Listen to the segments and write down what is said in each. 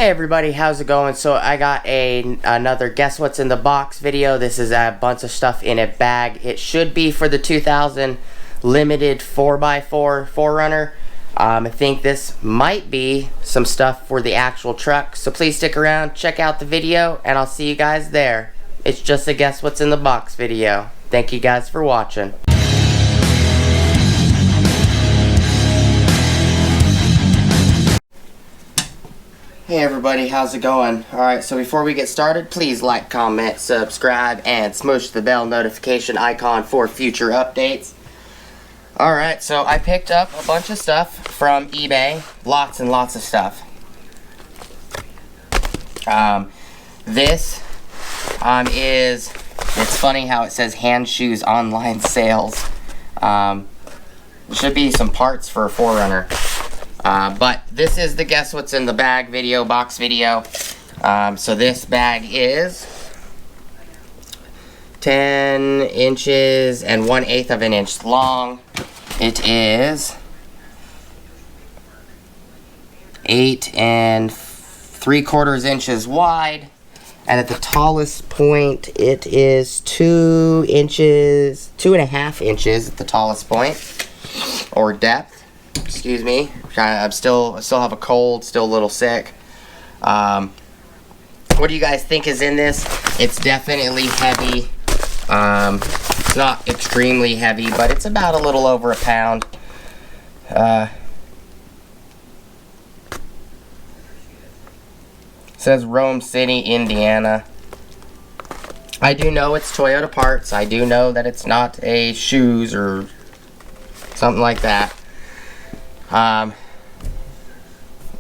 Hey everybody, how's it going? So I got another guess what's in the box video. This is a bunch of stuff in a bag. It should be for the 2000 limited 4x4 4Runner. I think this might be some stuff for the actual truck. So please stick around, check out the video, and I'll see you guys there. It's just a guess what's in the box video. Thank you guys for watching. Hey everybody, how's it going? Alright, so before we get started, please like, comment, subscribe, and smoosh the bell notification icon for future updates. Alright, so I picked up a bunch of stuff from eBay. Lots and lots of stuff. This it's funny how it says hand shoes online sales. There should be some parts for a 4Runner. But this is the guess what's in the bag video, box video. So this bag is 10 inches and 1/8 of an inch long. It is 8 3/4 inches wide. And at the tallest point, it is 2 inches, 2.5 inches at the tallest point, or depth. Excuse me. I still have a cold, still a little sick. What do you guys think is in this? It's definitely heavy. It's not extremely heavy, but it's about a little over a pound. It says Rome City, Indiana. I do know it's Toyota parts. I do know that it's not a shoes or something like that.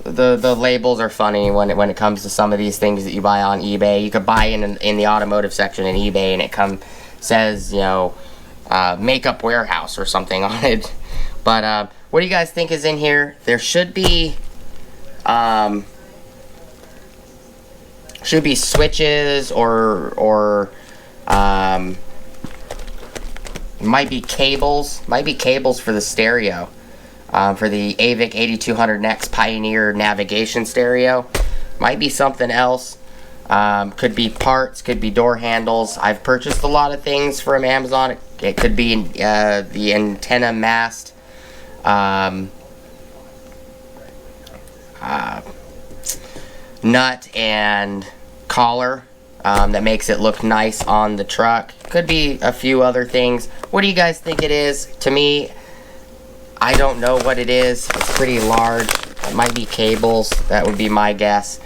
The labels are funny when it comes to some of these things that you buy on eBay. You could buy in the automotive section in eBay, and it says, you know, makeup warehouse or something on it. But what do you guys think is in here? There should be switches or might be cables for the stereo. For the Mavic 8200 NEX Pioneer navigation stereo. Might be something else. Could be parts, could be door handles. I've purchased a lot of things from Amazon. It could be the antenna mast. Nut and collar that makes it look nice on the truck. Could be a few other things. What do you guys think it is? To me, I don't know what it is. It's pretty large. It might be cables. That would be my guess.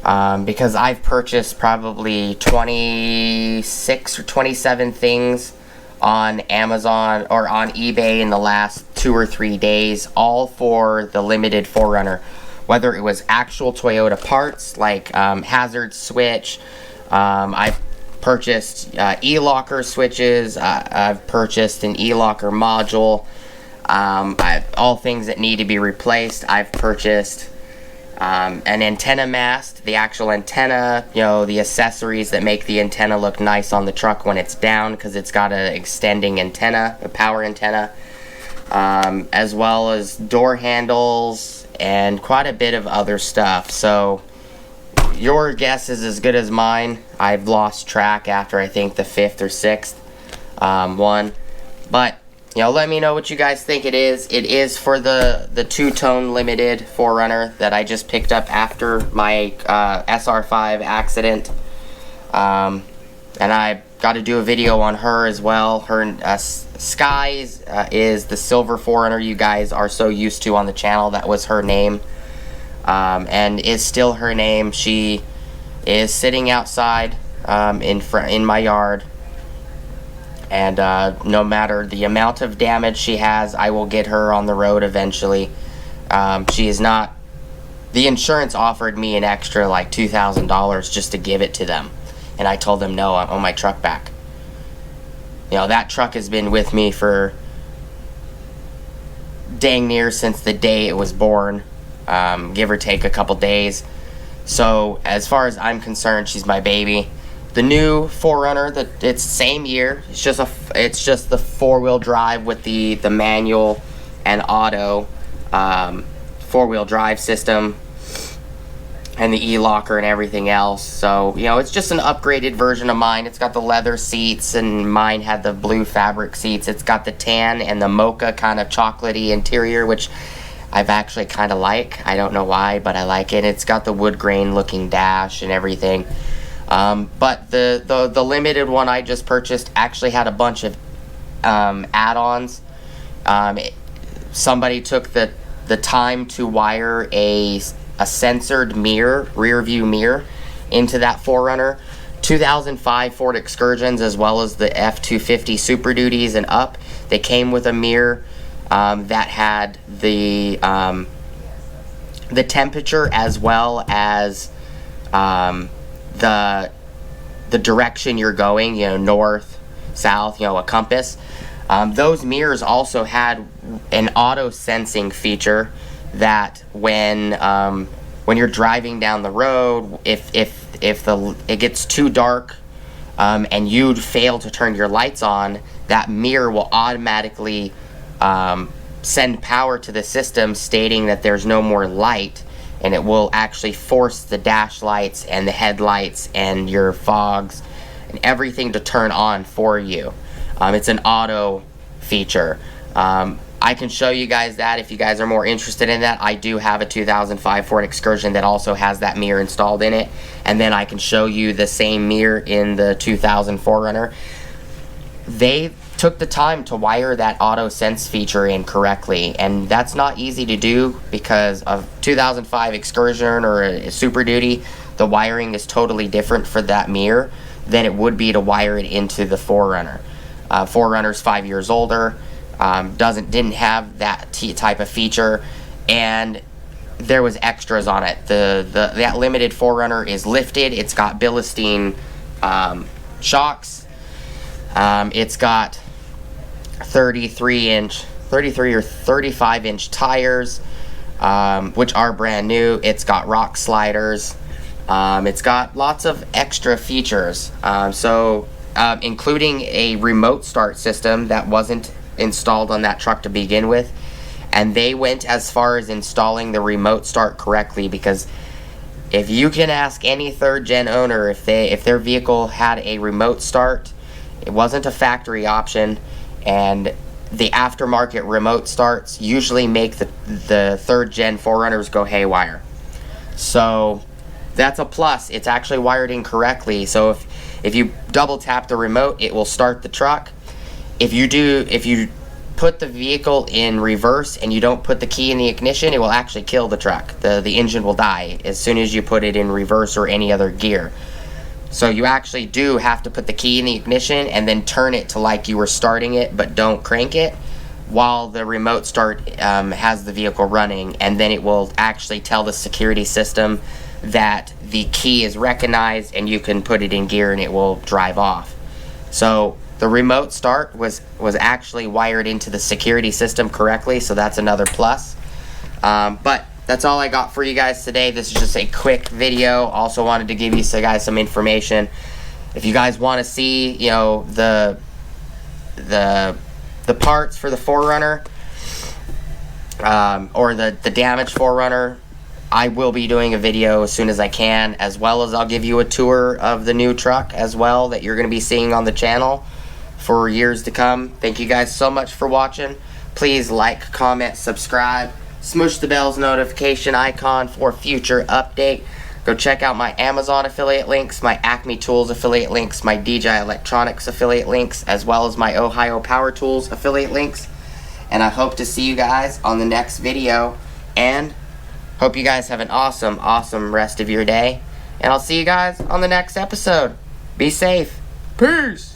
Because I've purchased probably 26 or 27 things on Amazon or on eBay in the last 2 or 3 days, all for the limited 4Runner. Whether it was actual Toyota parts like hazard switch, I've purchased e-locker switches, I've purchased an e-locker module. All things that need to be replaced. I've purchased an antenna mast, the actual antenna, you know, the accessories that make the antenna look nice on the truck when it's down, because it's got an extending antenna, a power antenna, as well as door handles and quite a bit of other stuff. So your guess is as good as mine. I've lost track after I think the 5th or 6th one, but you know, let me know what you guys think it is. It is for the two-tone limited 4Runner that I just picked up after my SR5 accident. And I got to do a video on her as well. Her Skies is the silver 4Runner you guys are so used to on the channel. That was her name, and is still her name. She is sitting outside in my yard. And no matter the amount of damage she has, I will get her on the road eventually. She is not... The insurance offered me an extra like $2,000 just to give it to them. And I told them no, I want my truck back. You know, that truck has been with me for dang near since the day it was born. Give or take a couple days. So as far as I'm concerned, she's my baby. The new 4Runner, it's same year. It's just the 4-wheel drive with the manual and auto 4-wheel drive system. and the e-locker and everything else. So, you know, it's just an upgraded version of mine. It's got the leather seats, and mine had the blue fabric seats. It's got the tan and the mocha kind of chocolatey interior, which I've actually kind of like. I don't know why, but I like it. It's got the wood grain looking dash and everything. But the limited one I just purchased actually had a bunch of add-ons. Somebody took the time to wire a censored mirror, rear view mirror, into that 4Runner. 2005 Ford Excursions, as well as the F-250 Super Duties and up, they came with a mirror that had the temperature, as well as the direction you're going, you know, north, south, you know, a compass. Those mirrors also had an auto sensing feature that when you're driving down the road, if it gets too dark and you'd fail to turn your lights on, that mirror will automatically send power to the system stating that there's no more light, and it will actually force the dash lights and the headlights and your fogs and everything to turn on for you. It's an auto feature. I can show you guys that if you guys are more interested in that. I do have a 2005 Ford Excursion that also has that mirror installed in it, and then I can show you the same mirror in the 2004 Runner. They took the time to wire that auto sense feature in correctly, and that's not easy to do because of 2005 Excursion or a Super Duty. The wiring is totally different for that mirror than it would be to wire it into the 4Runner. 4Runner's 5 years older. Didn't have that type of feature, and there was extras on it. That limited 4Runner is lifted. It's got Bilstein shocks. It's got 33 or 35 inch tires, which are brand new. It's got rock sliders. It's got lots of extra features. Including a remote start system that wasn't installed on that truck to begin with, and they went as far as installing the remote start correctly, because if you can ask any third gen owner if their vehicle had a remote start, it wasn't a factory option, and the aftermarket remote starts usually make the third gen 4Runners go haywire. So that's a plus. It's actually wired in correctly, so if you double tap the remote, it will start the truck. If you put the vehicle in reverse and you don't put the key in the ignition, it will actually kill the truck. The engine will die as soon as you put it in reverse or any other gear. So you actually do have to put the key in the ignition and then turn it to like you were starting it, but don't crank it, while the remote start has the vehicle running, and then it will actually tell the security system that the key is recognized and you can put it in gear and it will drive off. So the remote start was actually wired into the security system correctly, so that's another plus. But that's all I got for you guys today. This is just a quick video. Also wanted to give you guys some information. If you guys want to see, you know, the parts for the 4Runner, or the damaged 4Runner, I will be doing a video as soon as I can, as well as I'll give you a tour of the new truck as well that you're going to be seeing on the channel for years to come. Thank you guys so much for watching. Please like, comment, subscribe, smush the bell's notification icon for future update. Go check out my Amazon affiliate links, my Acme Tools affiliate links, my DJI Electronics affiliate links, as well as my Ohio Power Tools affiliate links. And I hope to see you guys on the next video, and hope you guys have an awesome rest of your day. And I'll see you guys on the next episode. Be safe. Peace.